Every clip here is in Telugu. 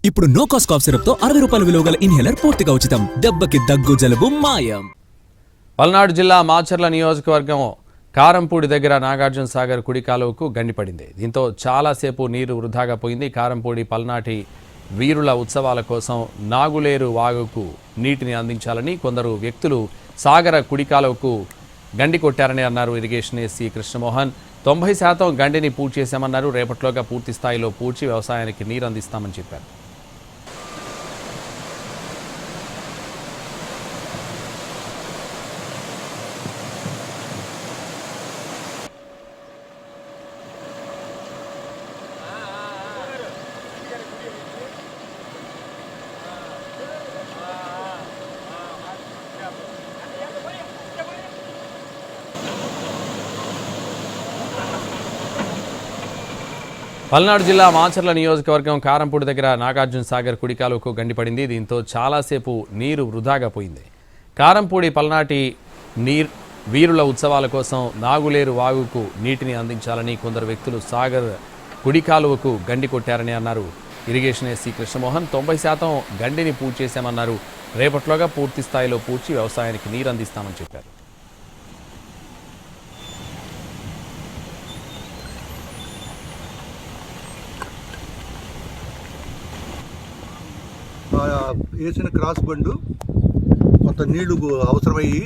ఇప్పుడు నో కాస్ట్ కాఫ్ సిరప్ తో 60 రూపాయల విలువ గల ఇన్హేలర్ పూర్తిగా ఉచితం. దెబ్బకి దగ్గు జలుబు మాయం. పల్నాడు జిల్లా మాచర్ల నియోజకవర్గం కారంపూడి దగ్గర నాగార్జున సాగర్ కుడి కాలువకు గండిపడింది. దీంతో చాలాసేపు నీరు వృధాగా పోయింది. కారంపూడి పల్నాటి వీరుల ఉత్సవాల కోసం నాగులేరు వాగుకు నీటిని అందించాలని కొందరు వ్యక్తులు సాగర కుడి కాలువకు గండి కొట్టారని అన్నారు ఇరిగేషన్ ఎస్సీ కృష్ణమోహన్. 90% గండిని పూర్తి చేశామన్నారు. రేపట్లోగా పూర్తి స్థాయిలో పూడ్చి వ్యవసాయానికి నీరు అందిస్తామని చెప్పారు. పల్నాడు జిల్లా మాచర్ల నియోజకవర్గం కారంపూడి దగ్గర నాగార్జున సాగర్ కుడి కాలువకు గండిపడింది. దీంతో చాలాసేపు నీరు వృధాగా పోయింది. కారంపూడి పల్నాటి వీరుల ఉత్సవాల కోసం నాగులేరు వాగుకు నీటిని అందించాలని కొందరు వ్యక్తులు సాగర్ కుడి కాలువకు గండి కొట్టారని అన్నారు ఇరిగేషన్ ఎస్సీ కృష్ణమోహన్. 90% గండిని పూర్తి చేశామన్నారు. రేపట్లోగా పూర్తి స్థాయిలో పూడ్చి వ్యవసాయానికి నీరు అందిస్తామని చెప్పారు. వేసిన క్రాస్ బండు కొంత నీళ్లు అవసరమయ్యి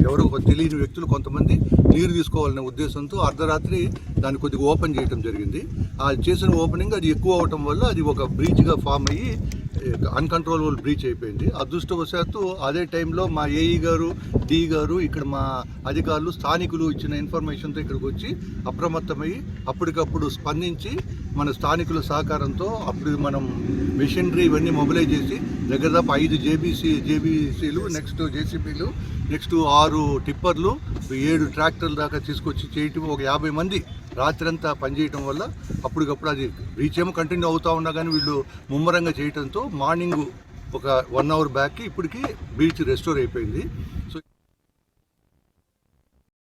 ఎవరో తెలియని వ్యక్తులు కొంతమంది నీరు తీసుకోవాలనే ఉద్దేశంతో అర్ధరాత్రి దాన్ని కొద్దిగా ఓపెన్ చేయడం జరిగింది. ఆ చేసిన ఓపెనింగ్ అది ఎక్కువ అవటం వల్ల అది ఒక బ్రీచ్గా ఫామ్ అయ్యి అన్కంట్రోలబుల్ బ్రీచ్ అయిపోయింది. అదృష్టవశాత్తు అదే టైంలో మా ఏఈ గారు, డి గారు, ఇక్కడ మా అధికారులు, స్థానికులు ఇచ్చిన ఇన్ఫర్మేషన్తో ఇక్కడికి వచ్చి అప్రమత్తమయ్యి అప్పటికప్పుడు స్పందించి మన స్థానికుల సహకారంతో అప్పుడు మనం మెషినరీ ఇవన్నీ మొబిలైజ్ చేసి దగ్గర దాపు 5 జేబీసీలు, నెక్స్ట్ జేసీబీలు, నెక్స్ట్ 6 టిప్పర్లు, 7 ట్రాక్టర్ల దాకా తీసుకొచ్చి చేయటం, ఒక 50 మంది రాత్రంతా పనిచేయటం వల్ల అప్పటికప్పుడు అది రీచ్ ఏమో కంటిన్యూ అవుతూ ఉన్నా కానీ వీళ్ళు ముమ్మరంగా చేయడంతో మార్నింగ్ ఒక 1 అవర్ బ్యాక్కి ఇప్పటికీ బీచ్ రెస్టోర్ అయిపోయింది.